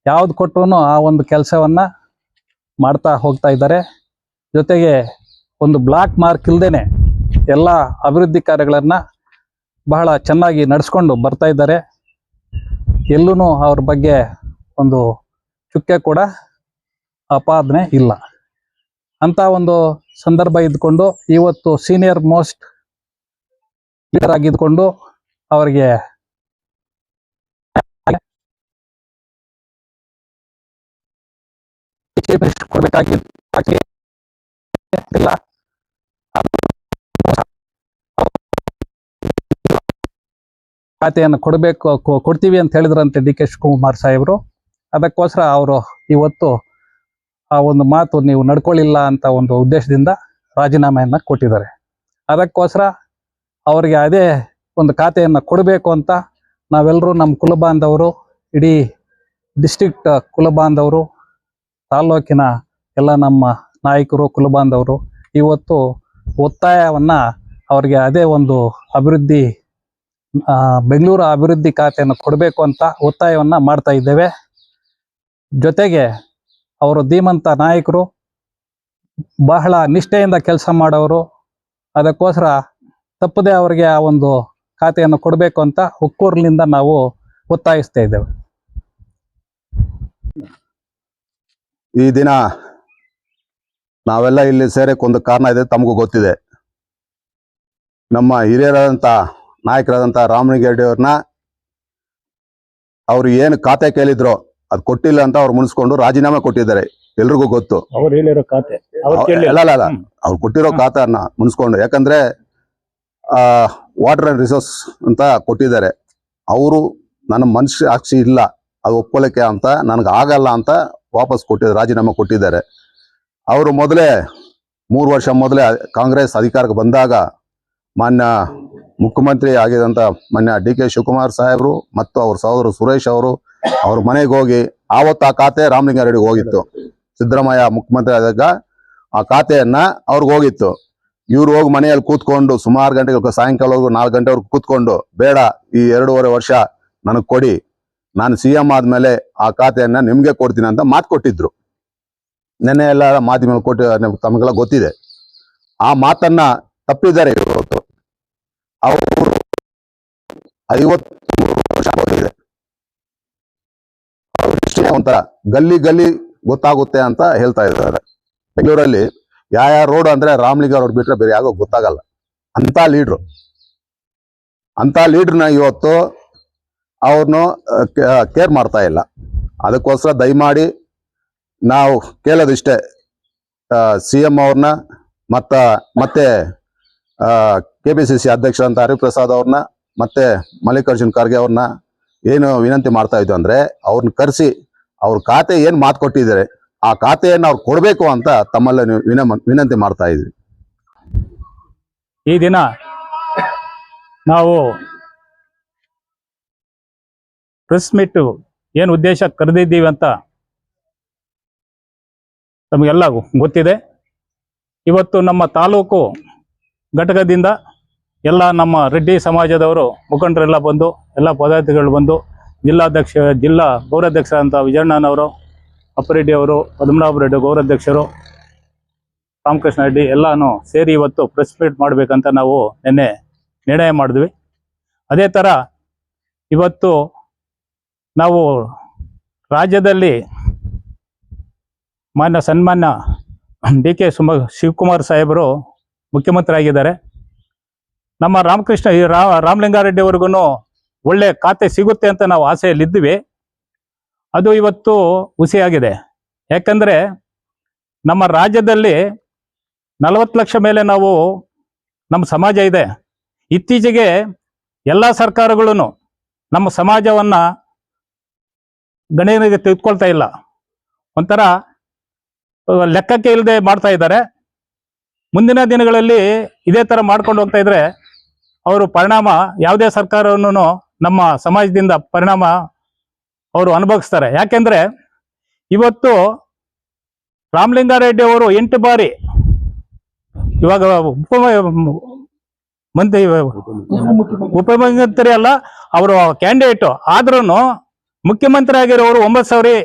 ಯಾವ್ದು ಕೊಟ್ಟರು ಆ ಒಂದು ಕೆಲಸವನ್ನ ಮಾಡ್ತಾ ಹೋಗ್ತಾ ಇದ್ದಾರೆ. ಜೊತೆಗೆ ಒಂದು ಬ್ಲಾಕ್ ಮಾರ್ಕ್ ಇಲ್ದೇನೆ ಎಲ್ಲ ಅಭಿವೃದ್ಧಿ ಕಾರ್ಯಗಳನ್ನ ಬಹಳ ಚೆನ್ನಾಗಿ ನಡೆಸ್ಕೊಂಡು ಬರ್ತಾ ಇದ್ದಾರೆ. ಎಲ್ಲೂ ಅವ್ರ ಬಗ್ಗೆ ಒಂದು ಚುಕ್ಕೆ ಕೂಡ ಅಪಾದನೆ ಇಲ್ಲ ಅಂತ ಒಂದು ಸಂದರ್ಭ ಇದ್ಕೊಂಡು ಇವತ್ತು ಸೀನಿಯರ್ ಮೋಸ್ಟ್ ಲೀಡರ್ ಆಗಿದ್ಕೊಂಡು ಅವರಿಗೆ ಕೊಡಬೇಕಾಗಿಲ್ಲ, ಖಾತೆಯನ್ನು ಕೊಡ್ತೀವಿ ಅಂತ ಹೇಳಿದ್ರಂತೆ ಡಿ ಕೆ ಶಿವಕುಮಾರ್ ಸಾಹೇಬರು. ಅದಕ್ಕೋಸ್ಕರ ಅವರು ಇವತ್ತು ಆ ಒಂದು ಮಾತು ನೀವು ನಡ್ಕೊಳ್ಳಿಲ್ಲ ಅಂತ ಒಂದು ಉದ್ದೇಶದಿಂದ ರಾಜೀನಾಮೆಯನ್ನು ಕೊಟ್ಟಿದ್ದಾರೆ. ಅದಕ್ಕೋಸ್ಕರ ಅವರಿಗೆ ಅದೇ ಒಂದು ಖಾತೆಯನ್ನು ಕೊಡಬೇಕು ಅಂತ ನಾವೆಲ್ಲರೂ ನಮ್ಮ ಕುಲಬಾಂಧವರು, ಇಡೀ ಡಿಸ್ಟ್ರಿಕ್ಟ್ ಕುಲಬಾಂಧವರು, ತಾಲ್ಲೂಕಿನ ಎಲ್ಲ ನಮ್ಮ ನಾಯಕರು, ಕುಲಬಾಂಧವರು ಇವತ್ತು ಒತ್ತಾಯವನ್ನು ಅವರಿಗೆ ಅದೇ ಒಂದು ಅಭಿವೃದ್ಧಿ ಬೆಂಗಳೂರು ಅಭಿವೃದ್ಧಿ ಖಾತೆಯನ್ನು ಕೊಡಬೇಕು ಅಂತ ಒತ್ತಾಯವನ್ನು ಮಾಡ್ತಾ ಇದ್ದೇವೆ. ಜೊತೆಗೆ ಅವರು ಧೀಮಂತ ನಾಯಕರು, ಬಹಳ ನಿಷ್ಠೆಯಿಂದ ಕೆಲಸ ಮಾಡೋರು. ಅದಕ್ಕೋಸ್ಕರ ತಪ್ಪದೆ ಅವರಿಗೆ ಆ ಒಂದು ಖಾತೆಯನ್ನು ಕೊಡಬೇಕು ಅಂತ ಒಕ್ಕೂರಿನಿಂದ ನಾವು ಒತ್ತಾಯಿಸ್ತಾ ಇದ್ದೇವೆ. ಈ ದಿನ ನಾವೆಲ್ಲ ಇಲ್ಲಿ ಸೇರಕ್ಕೊಂದು ಕಾರಣ ಇದೆ, ತಮಗೂ ಗೊತ್ತಿದೆ. ನಮ್ಮ ಹಿರಿಯರಾದಂಥ ನಾಯಕರಾದಂಥ ರಾಮಲಿಂಗಾರೆಡ್ಡಿ ಅವ್ರನ್ನ ಅವ್ರು ಏನು ಖಾತೆ ಕೇಳಿದ್ರು ಅದು ಕೊಟ್ಟಿಲ್ಲ ಅಂತ ಅವ್ರು ಮುನ್ಸ್ಕೊಂಡು ರಾಜೀನಾಮೆ ಕೊಟ್ಟಿದ್ದಾರೆ. ಎಲ್ರಿಗೂ ಗೊತ್ತು. ಅವ್ರು ಹೇಳಿರೋ ಖಾತೆ ಅಲ್ಲ ಅವ್ರು ಕೊಟ್ಟಿರೋ ಖಾತೆಯನ್ನ ಮುನ್ಸ್ಕೊಂಡು, ಯಾಕಂದ್ರೆ ವಾಟರ್ ಅಂಡ್ ರಿಸೋರ್ಸ್ ಅಂತ ಕೊಟ್ಟಿದ್ದಾರೆ. ಅವರು ನನ್ನ ಮನಸ್ಸಾಕ್ಷಿ ಇಲ್ಲ ಅದು ಒಪ್ಕೊಳ್ಳಕ್ಕೆ ಅಂತ, ನನಗೆ ಆಗಲ್ಲ ಅಂತ ವಾಪಸ್ ಕೊಟ್ಟಿದ್ದಾರೆ, ರಾಜೀನಾಮೆ ಕೊಟ್ಟಿದ್ದಾರೆ. ಅವರು ಮೊದಲೇ 3 ವರ್ಷ ಮೊದಲೇ ಕಾಂಗ್ರೆಸ್ ಅಧಿಕಾರಕ್ಕೆ ಬಂದಾಗ ಮಾನ್ಯ ಮುಖ್ಯಮಂತ್ರಿ ಆಗಿದಂಥ ಮಾನ್ಯ ಡಿ ಕೆ ಶಿವಕುಮಾರ್ ಸಾಹೇಬರು ಮತ್ತು ಅವ್ರ ಸಹೋದರ ಸುರೇಶ್ ಅವರು ಅವ್ರ ಮನೆಗೆ ಹೋಗಿ, ಆವತ್ತು ಆ ಖಾತೆ ರಾಮಲಿಂಗಾರೆಡ್ಡಿಗೆ ಹೋಗಿತ್ತು. ಸಿದ್ದರಾಮಯ್ಯ ಮುಖ್ಯಮಂತ್ರಿ ಆದಾಗ ಆ ಖಾತೆಯನ್ನ ಅವ್ರಿಗೆ ಹೋಗಿತ್ತು. ಇವ್ರು ಹೋಗಿ ಮನೆಯಲ್ಲಿ ಕೂತ್ಕೊಂಡು ಸುಮಾರು ಗಂಟೆಗಳು, ಸಾಯಂಕಾಲವರೆಗೂ 4 ಗಂಟೆವರೆಗೂ ಕೂತ್ಕೊಂಡು, ಬೇಡ ಈ 2.5 ವರ್ಷ ನನಗೆ ಕೊಡಿ, ನಾನು CM ಆದ್ಮೇಲೆ ಆ ಖಾತೆಯನ್ನ ನಿಮ್ಗೆ ಕೊಡ್ತೀನಿ ಅಂತ ಮಾತು ಕೊಟ್ಟಿದ್ರು. ನೆನ್ನೆ ಎಲ್ಲ ಮಾಧ್ಯಮ ಕೊಟ್ಟು ತಮಗೆಲ್ಲ ಗೊತ್ತಿದೆ. ಆ ಮಾತನ್ನ ತಪ್ಪಿದ್ದಾರೆ ಇವತ್ತು. ಅವರು 53 ವರ್ಷ ಆಗಿದೆ. ಒಂಥರ ಗಲ್ಲಿ ಗೊತ್ತಾಗುತ್ತೆ ಅಂತ ಹೇಳ್ತಾ ಇದ್ದಾರೆ. ಬೆಂಗಳೂರಲ್ಲಿ ಯಾವ ರೋಡ್ ಅಂದ್ರೆ ರಾಮಲಿಂಗ ರೋಡ್ ಬಿಟ್ರೆ ಬೇರೆ ಯಾವಾಗ ಗೊತ್ತಾಗಲ್ಲ. ಅಂತ ಲೀಡ್ರನ್ನ ಇವತ್ತು ಅವ್ರನ್ನು ಕೇರ್ ಮಾಡ್ತಾ ಇಲ್ಲ. ಅದಕ್ಕೋಸ್ಕರ ದಯಮಾಡಿ ನಾವು ಕೇಳೋದಿಷ್ಟೇ, CM ಅವ್ರನ್ನ ಮತ್ತೆ KPCC ಅಧ್ಯಕ್ಷರಂತ ಹರಿಪ್ರಸಾದ್ ಅವ್ರನ್ನ ಮತ್ತೆ ಮಲ್ಲಿಕಾರ್ಜುನ್ ಖರ್ಗೆ ಅವ್ರನ್ನ ಏನು ವಿನಂತಿ ಮಾಡ್ತಾ ಇದ್ವಿ ಅಂದ್ರೆ, ಅವ್ರನ್ನ ಕರೆಸಿ ಅವ್ರ ಖಾತೆ ಏನ್ ಮಾತು ಕೊಟ್ಟಿದ್ದಾರೆ ಆ ಖಾತೆಯನ್ನು ಅವ್ರು ಕೊಡಬೇಕು ಅಂತ ತಮ್ಮಲ್ಲಿ ವಿನಂತಿ ಮಾಡ್ತಾ ಇದ್ವಿ. ಈ ದಿನ ನಾವು ಪ್ರೆಸ್ ಮೀಟ್ ಏನು ಉದ್ದೇಶ ಕರೆದಿದ್ದೀವಿ ಅಂತ ತಮಗೆಲ್ಲ ಗೊತ್ತಿದೆ. ಇವತ್ತು ನಮ್ಮ ತಾಲೂಕು ಘಟಕದಿಂದ ಎಲ್ಲ ನಮ್ಮ ರೆಡ್ಡಿ ಸಮಾಜದವರು ಮುಖಂಡರೆಲ್ಲ ಬಂದು, ಎಲ್ಲ ಪದಾಧಿಕಾರಿಗಳು ಬಂದು, ಜಿಲ್ಲಾ ಗೌರಾಧ್ಯಕ್ಷರಾದಂಥ ವಿಜಯಣ್ಣನವರು, ಅಪ್ಪರೆಡ್ಡಿ ಅವರು, ಪದ್ಮನಾಭ ರೆಡ್ಡಿ ಗೌರಾಧ್ಯಕ್ಷರು, ರಾಮಕೃಷ್ಣ ರೆಡ್ಡಿ ಎಲ್ಲನೂ ಸೇರಿ ಇವತ್ತು ಪ್ರೆಸ್ ಮೀಟ್ ಮಾಡಬೇಕಂತ ನಾವು ನಿನ್ನೆ ನಿರ್ಣಯ ಮಾಡಿದ್ವಿ. ಅದೇ ಥರ ಇವತ್ತು ನಾವು ರಾಜ್ಯದಲ್ಲಿ ಸನ್ಮಾನ್ಯ ಡಿ ಕೆ ಶಿವಕುಮಾರ್ ಸಾಹೇಬರು ಮುಖ್ಯಮಂತ್ರಿ ಆಗಿದ್ದಾರೆ. ನಮ್ಮ ರಾಮಲಿಂಗಾರೆಡ್ಡಿ ಅವ್ರಿಗೂ ಒಳ್ಳೆ ಖಾತೆ ಸಿಗುತ್ತೆ ಅಂತ ನಾವು ಆಸೆಯಲ್ಲಿದ್ವಿ. ಅದು ಇವತ್ತು ಹುಸಿಯಾಗಿದೆ. ಯಾಕಂದರೆ ನಮ್ಮ ರಾಜ್ಯದಲ್ಲಿ 40 ಲಕ್ಷ ಮೇಲೆ ನಮ್ಮ ಸಮಾಜ ಇದೆ. ಇತ್ತೀಚೆಗೆ ಎಲ್ಲ ಸರ್ಕಾರಗಳು ನಮ್ಮ ಸಮಾಜವನ್ನು ಗಣನೆಗೆ ತೆಗೆದುಕೊಳ್ತಾ ಇಲ್ಲ, ಒಂಥರ ಲೆಕ್ಕಕ್ಕೆ ಇಲ್ಲದೆ ಮಾಡ್ತಾ ಇದ್ದಾರೆ. ಮುಂದಿನ ದಿನಗಳಲ್ಲಿ ಇದೇ ಥರ ಮಾಡ್ಕೊಂಡು ಹೋಗ್ತಾ ಇದ್ರೆ ಅವರು ಪರಿಣಾಮ, ಯಾವುದೇ ಸರ್ಕಾರವನ್ನು ನಮ್ಮ ಸಮಾಜದಿಂದ ಪರಿಣಾಮ ಅವರು ಅನುಭವಿಸ್ತಾರೆ. ಯಾಕೆಂದರೆ ಇವತ್ತು ರಾಮಲಿಂಗಾರೆಡ್ಡಿ ಅವರು 8 ಬಾರಿ ಇವಾಗ ಉಪಮುಖ್ಯಮಂತ್ರಿ ಅಲ್ಲ, ಅವರು ಕ್ಯಾಂಡಿಡೇಟು ಆದ್ರೂ ಮುಖ್ಯಮಂತ್ರಿ ಆಗಿರೋರು 9 ಸಾರಿ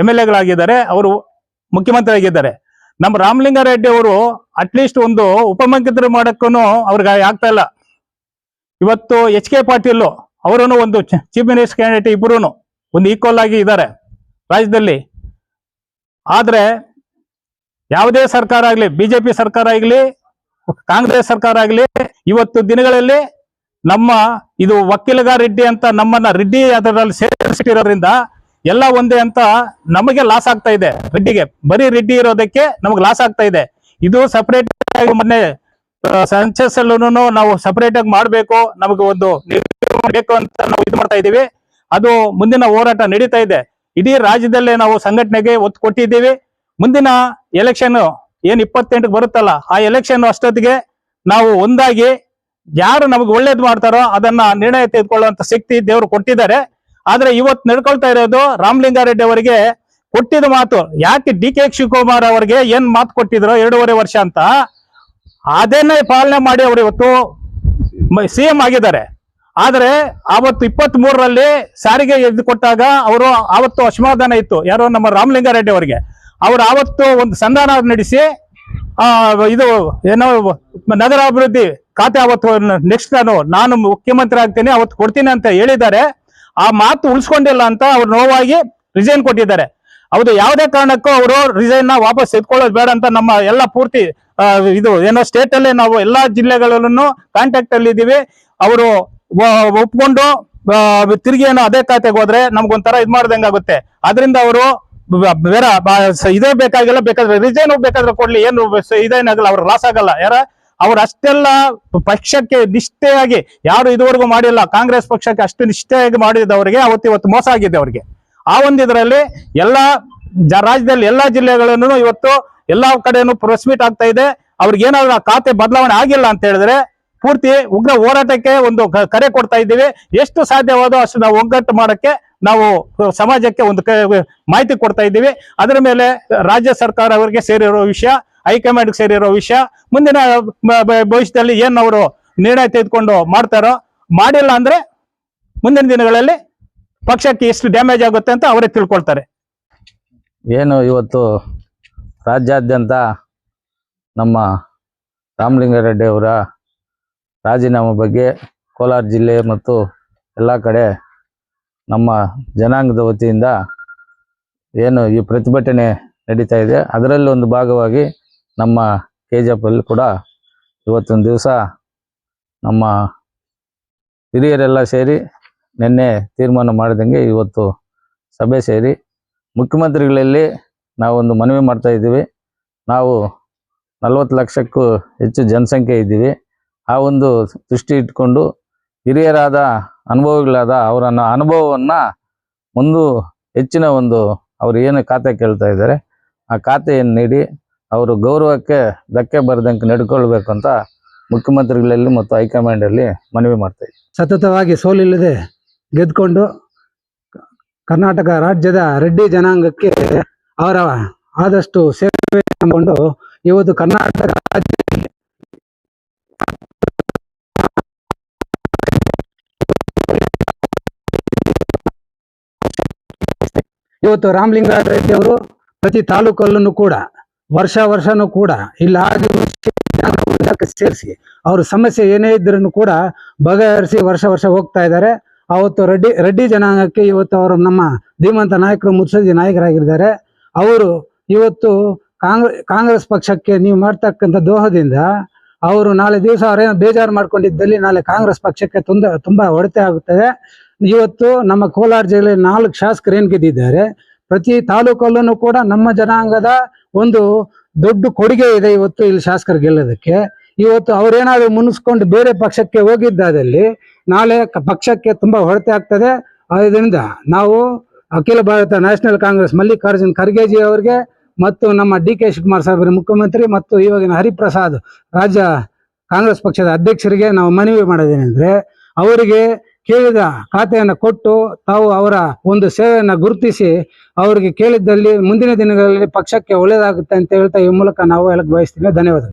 MLA ಗಳಾಗಿದ್ದಾರೆ, ಅವರು ಮುಖ್ಯಮಂತ್ರಿ ಆಗಿದ್ದಾರೆ. ನಮ್ಮ ರಾಮಲಿಂಗಾರೆಡ್ಡಿ ಅವರು ಅಟ್ಲೀಸ್ಟ್ ಒಂದು ಉಪಮುಖ್ಯಮಂತ್ರಿ ಮಾಡಕ್ಕೂ ಅವ್ರಿಗೆ ಆಗ್ತಾ ಇಲ್ಲ. ಇವತ್ತು HK ಪಾಟೀಲ್ ಅವರೂ ಒಂದು ಚೀಫ್ ಮಿನಿಸ್ಟರ್ ಕ್ಯಾಂಡಿಡೇಟ್, ಇಬ್ಬರೂ ಒಂದು ಈಕ್ವಲ್ ಆಗಿ ಇದ್ದಾರೆ ರಾಜ್ಯದಲ್ಲಿ. ಆದ್ರೆ ಯಾವುದೇ ಸರ್ಕಾರ ಆಗ್ಲಿ, BJP ಸರ್ಕಾರ ಆಗ್ಲಿ, ಕಾಂಗ್ರೆಸ್ ಸರ್ಕಾರ ಆಗ್ಲಿ, ಇವತ್ತು ದಿನಗಳಲ್ಲಿ ನಮ್ಮ ಇದು ವಕೀಲಗಾರ ರೆಡ್ಡಿ ಅಂತ ನಮ್ಮನ್ನ ರೆಡ್ಡಿ ಅದರಲ್ಲಿ ಸೇರಿಸಿರೋದ್ರಿಂದ ಎಲ್ಲ ಒಂದೇ ಅಂತ ನಮಗೆ ಲಾಸ್ ಆಗ್ತಾ ಇದೆ. ರೆಡ್ಡಿಗೆ ಬರೀ ರೆಡ್ಡಿ ಇರೋದಕ್ಕೆ ನಮಗೆ ಲಾಸ್ ಆಗ್ತಾ ಇದೆ. ಇದು ಸಪರೇಟ್ ಆಗಿ ಮೊನ್ನೆ ಸೆನ್ಸಸ್ ಅಲ್ಲೂ ನಾವು ಸಪರೇಟ್ ಆಗಿ ಮಾಡಬೇಕು, ನಮಗೆ ಒಂದು ಬೇಕು ಅಂತ ನಾವು ಇದು ಮಾಡ್ತಾ ಇದೀವಿ. ಅದು ಮುಂದಿನ ಹೋರಾಟ ನಡೀತಾ ಇದೆ. ಇಡೀ ರಾಜ್ಯದಲ್ಲೇ ನಾವು ಸಂಘಟನೆಗೆ ಒತ್ತು ಕೊಟ್ಟಿದ್ದೀವಿ. ಮುಂದಿನ ಎಲೆಕ್ಷನ್ ಏನ್ 28ಕ್ಕೆ ಬರುತ್ತಲ್ಲ, ಆ ಎಲೆಕ್ಷನ್ ಅಷ್ಟೊತ್ತಿಗೆ ನಾವು ಒಂದಾಗಿ ಯಾರು ನಮಗೆ ಒಳ್ಳೇದು ಮಾಡ್ತಾರೋ ಅದನ್ನ ನಿರ್ಣಯ ತೆಗೆದುಕೊಳ್ಳುವಂತ ಶಕ್ತಿ ದೇವರು ಕೊಟ್ಟಿದ್ದಾರೆ. ಆದ್ರೆ ಇವತ್ತು ನಡ್ಕೊಳ್ತಾ ಇರೋದು ರಾಮಲಿಂಗಾರೆಡ್ಡಿ ಅವರಿಗೆ ಕೊಟ್ಟಿದ ಮಾತು. ಯಾಕೆ DK ಶಿವಕುಮಾರ್ ಅವರಿಗೆ ಏನ್ ಮಾತು ಕೊಟ್ಟಿದ್ರು 2.5 ವರ್ಷ ಅಂತ, ಅದನ್ನೇ ಪಾಲನೆ ಮಾಡಿ ಅವರು ಇವತ್ತು CM ಆಗಿದ್ದಾರೆ. ಆದ್ರೆ ಅವತ್ತು 23ರಲ್ಲಿ ಸಾರಿಗೆ ಎದ್ದು ಕೊಟ್ಟಾಗ ಅವರು ಆವತ್ತು ಅಸಮಾಧಾನ ಇತ್ತು, ಯಾರೋ ನಮ್ಮ ರಾಮಲಿಂಗಾರೆಡ್ಡಿ ಅವರಿಗೆ. ಅವರು ಆವತ್ತು ಒಂದು ಸಂಧಾನ ನಡೆಸಿ ಇದು ಏನೋ ನಗರಾಭಿವೃದ್ಧಿ ಖಾತೆ ಅವತ್ತು ನೆಕ್ಸ್ಟ್ ನಾನು ಮುಖ್ಯಮಂತ್ರಿ ಆಗ್ತೇನೆ ಅವತ್ತು ಕೊಡ್ತೀನಿ ಅಂತ ಹೇಳಿದ್ದಾರೆ. ಆ ಮಾತು ಉಳಿಸ್ಕೊಂಡಿಲ್ಲ ಅಂತ ಅವ್ರು ನೋವಾಗಿ ರಿಸೈನ್ ಕೊಟ್ಟಿದ್ದಾರೆ. ಹೌದು, ಯಾವುದೇ ಕಾರಣಕ್ಕೂ ಅವರು ರಿಸೈನ್ ನ ವಾಪಸ್ ಎತ್ಕೊಳ್ಳೋದು ಬೇಡ ಅಂತ ನಮ್ಮ ಎಲ್ಲ ಪೂರ್ತಿ ಇದು ಏನೋ ಸ್ಟೇಟ್ ಅಲ್ಲೇ ನಾವು ಎಲ್ಲಾ ಜಿಲ್ಲೆಗಳಲ್ಲೂ ಕಾಂಟ್ಯಾಕ್ಟ್ ಅಲ್ಲಿ ಇದ್ದೀವಿ. ಅವರು ಒಪ್ಕೊಂಡು ತಿರುಗಿ ಏನೋ ಅದೇ ಖಾತೆಗೆ ಹೋದ್ರೆ ನಮ್ಗೊಂಥರ ಇದ್ ಮಾಡ್ದಂಗೆ ಆಗುತ್ತೆ. ಅದರಿಂದ ಅವರು ಬೇರೆ ಇದೇ ಬೇಕಾಗಿಲ್ಲ, ಬೇಕಾದ್ರೆ ರಿಸೈನ್ ಬೇಕಾದ್ರೆ ಕೊಡ್ಲಿ, ಏನು ಇದೇನಾಗಲ್ಲ, ಅವ್ರು ಲಾಸ್ ಆಗಲ್ಲ. ಅವ್ರು ಅಷ್ಟೆಲ್ಲ ಪಕ್ಷಕ್ಕೆ ನಿಷ್ಠೆಯಾಗಿ ಯಾರು ಇದುವರೆಗೂ ಮಾಡಿಲ್ಲ, ಕಾಂಗ್ರೆಸ್ ಪಕ್ಷಕ್ಕೆ ಅಷ್ಟು ನಿಷ್ಠೆಯಾಗಿ ಮಾಡಿದವರಿಗೆ ಇವತ್ತು ಮೋಸ ಆಗಿದೆ ಅವ್ರಿಗೆ. ಆ ಒಂದಿದ್ರಲ್ಲಿ ಎಲ್ಲಾ ರಾಜ್ಯದಲ್ಲಿ ಎಲ್ಲಾ ಜಿಲ್ಲೆಗಳನ್ನು ಇವತ್ತು ಎಲ್ಲಾ ಕಡೆನೂ ಪ್ರೆಸ್ ಮೀಟ್ ಆಗ್ತಾ ಇದೆ. ಅವ್ರಿಗೆ ಏನಾದ್ರು ಆ ಖಾತೆ ಬದಲಾವಣೆ ಆಗಿಲ್ಲ ಅಂತ ಹೇಳಿದ್ರೆ ಪೂರ್ತಿ ಉಗ್ರ ಹೋರಾಟಕ್ಕೆ ಒಂದು ಕರೆ ಕೊಡ್ತಾ ಇದ್ದೀವಿ. ಎಷ್ಟು ಸಾಧ್ಯವಾದೋ ಅಷ್ಟು ನಾವು ಒಗ್ಗಟ್ಟು ಮಾಡಕ್ಕೆ ನಾವು ಸಮಾಜಕ್ಕೆ ಒಂದು ಮಾಹಿತಿ ಕೊಡ್ತಾ ಇದ್ದೀವಿ. ಅದರ ಮೇಲೆ ರಾಜ್ಯ ಸರ್ಕಾರ ಅವರಿಗೆ ಸೇರಿರೋ ವಿಷಯ, ಹೈಕಮಾಂಡ್ ಸೇರಿರೋ ವಿಷಯ, ಮುಂದಿನ ಭವಿಷ್ಯದಲ್ಲಿ ಏನ್ ಅವರು ನಿರ್ಣಯ ತೆಗೆದುಕೊಂಡು ಮಾಡ್ತಾರೋ, ಮಾಡಿಲ್ಲ ಅಂದ್ರೆ ಮುಂದಿನ ದಿನಗಳಲ್ಲಿ ಪಕ್ಷಕ್ಕೆ ಎಷ್ಟು ಡ್ಯಾಮೇಜ್ ಆಗುತ್ತೆ ಅಂತ ಅವರೇ ತಿಳ್ಕೊಳ್ತಾರೆ. ಏನು ಇವತ್ತು ರಾಜ್ಯಾದ್ಯಂತ ನಮ್ಮ ರಾಮಲಿಂಗಾರೆಡ್ಡಿ ಅವರ ರಾಜೀನಾಮೆ ಬಗ್ಗೆ ಕೋಲಾರ ಜಿಲ್ಲೆ ಮತ್ತು ಎಲ್ಲ ಕಡೆ ನಮ್ಮ ಜನಾಂಗದ ವತಿಯಿಂದ ಏನು ಈ ಪ್ರತಿಭಟನೆ ನಡೀತಾ ಇದೆ, ಅದರಲ್ಲಿ ಒಂದು ಭಾಗವಾಗಿ ನಮ್ಮ KGF ಅಲ್ಲಿ ಕೂಡ ಇವತ್ತೊಂದು ದಿವಸ ನಮ್ಮ ಹಿರಿಯರೆಲ್ಲ ಸೇರಿ ನಿನ್ನೆ ತೀರ್ಮಾನ ಮಾಡಿದಂಗೆ ಇವತ್ತು ಸಭೆ ಸೇರಿ ಮುಖ್ಯಮಂತ್ರಿಗಳಲ್ಲಿ ನಾವೊಂದು ಮನವಿ ಮಾಡ್ತಾ ಇದ್ದೀವಿ. ನಾವು 40 ಲಕ್ಷಕ್ಕೂ ಹೆಚ್ಚು ಜನಸಂಖ್ಯೆ ಇದ್ದೀವಿ. ಆ ಒಂದು ದೃಷ್ಟಿ ಇಟ್ಕೊಂಡು ಹಿರಿಯರಾದ ಅನುಭವಿಗಳಾದ ಅವರ ಅನುಭವವನ್ನು ಹೆಚ್ಚಿನ ಒಂದು ಅವ್ರು ಏನು ಖಾತೆ ಕೇಳ್ತಾ ಇದ್ದಾರೆ ಆ ಖಾತೆಯನ್ನು ನೀಡಿ ಅವರು ಗೌರವಕ್ಕೆ ಧಕ್ಕೆ ಬರದಂಗೆ ನಡ್ಕೊಳ್ಬೇಕು ಅಂತ ಮುಖ್ಯಮಂತ್ರಿಗಳಲ್ಲಿ ಮತ್ತು ಹೈಕಮಾಂಡಲ್ಲಿ ಮನವಿ ಮಾಡ್ತಾ ಇದ್ದೀವಿ. ಸತತವಾಗಿ ಸೋಲಿಲ್ಲದೆ ಗೆದ್ಕೊಂಡು ಕರ್ನಾಟಕ ರಾಜ್ಯದ ರೆಡ್ಡಿ ಜನಾಂಗಕ್ಕೆ ಅವರ ಆದಷ್ಟು ಸೇವೆ ಮಾಡಿಕೊಂಡು ಇವತ್ತು ಕರ್ನಾಟಕ ರಾಜ್ಯ ಇವತ್ತು ರಾಮಲಿಂಗಾರೆಡ್ಡಿ ಅವರು ಪ್ರತಿ ತಾಲೂಕಲ್ಲೂ ಕೂಡ ವರ್ಷನೂ ಕೂಡ ಇಲ್ಲ ಸೇರಿಸಿ ಅವ್ರ ಸಮಸ್ಯೆ ಏನೇ ಇದ್ರೂ ಕೂಡ ಬಗೆಹರಿಸಿ ವರ್ಷ ಹೋಗ್ತಾ ಇದ್ದಾರೆ. ಅವತ್ತು ರೆಡ್ಡಿ ಜನಾಂಗಕ್ಕೆ ಇವತ್ತು ಅವರು ನಮ್ಮ ಧೀಮಂತ ನಾಯಕರು, ಮುತ್ಸದ್ದಿ ನಾಯಕರಾಗಿದ್ದಾರೆ. ಅವರು ಇವತ್ತು ಕಾಂಗ್ರೆಸ್ ಪಕ್ಷಕ್ಕೆ ನೀವು ಮಾಡ್ತಕ್ಕಂಥ ದ್ರೋಹದಿಂದ ಅವರು ನಾಳೆ ದಿವಸ ಅವರೇನೋ ಬೇಜಾರು ಮಾಡ್ಕೊಂಡಿದ್ದಲ್ಲಿ ನಾಳೆ ಕಾಂಗ್ರೆಸ್ ಪಕ್ಷಕ್ಕೆ ತುಂಬಾ ಹೊಡೆತ ಆಗುತ್ತದೆ. ಇವತ್ತು ನಮ್ಮ ಕೋಲಾರ ಜಿಲ್ಲೆಯಲ್ಲಿ 4 ಶಾಸಕರು ಏನ್ ಗೆದ್ದಿದ್ದಾರೆ. ಪ್ರತಿ ತಾಲೂಕಲ್ಲೂ ಕೂಡ ನಮ್ಮ ಜನಾಂಗದ ಒಂದು ದೊಡ್ಡ ಕೊಡುಗೆ ಇದೆ ಇವತ್ತು ಇಲ್ಲಿ ಶಾಸಕರು ಗೆಲ್ಲೋದಕ್ಕೆ. ಇವತ್ತು ಅವ್ರೇನಾದ್ರು ಮುನ್ನಿಸ್ಕೊಂಡು ಬೇರೆ ಪಕ್ಷಕ್ಕೆ ಹೋಗಿದ್ದಾದಲ್ಲಿ ನಾಳೆ ಪಕ್ಷಕ್ಕೆ ತುಂಬಾ ಹೊಡೆತ ಆಗ್ತದೆ. ಅದರಿಂದ ನಾವು ಅಖಿಲ ಭಾರತ ನ್ಯಾಷನಲ್ ಕಾಂಗ್ರೆಸ್ ಮಲ್ಲಿಕಾರ್ಜುನ್ ಖರ್ಗೆಜಿ ಅವರಿಗೆ ಮತ್ತು ನಮ್ಮ DK ಶಿವಕುಮಾರ್ ಸಾಹೇಬರ ಮುಖ್ಯಮಂತ್ರಿ ಮತ್ತು ಇವಾಗಿನ ಹರಿಪ್ರಸಾದ್ ರಾಜ್ಯ ಕಾಂಗ್ರೆಸ್ ಪಕ್ಷದ ಅಧ್ಯಕ್ಷರಿಗೆ ನಾವು ಮನವಿ ಮಾಡೋದೇನೆಂದ್ರೆ ಅವರಿಗೆ ಕೇಳಿದ ಖಾತೆಯನ್ನು ಕೊಟ್ಟು ತಾವು ಅವರ ಒಂದು ಸೇವೆಯನ್ನು ಗುರುತಿಸಿ ಅವರಿಗೆ ಕೇಳಿದ್ದಲ್ಲಿ ಮುಂದಿನ ದಿನಗಳಲ್ಲಿ ಪಕ್ಷಕ್ಕೆ ಒಳ್ಳೆಯದಾಗುತ್ತೆ ಅಂತ ಹೇಳ್ತಾ ಈ ಮೂಲಕ ನಾವು ಹೇಳಕ್ ಬಯಸ್ತೀನಿ. ಧನ್ಯವಾದ.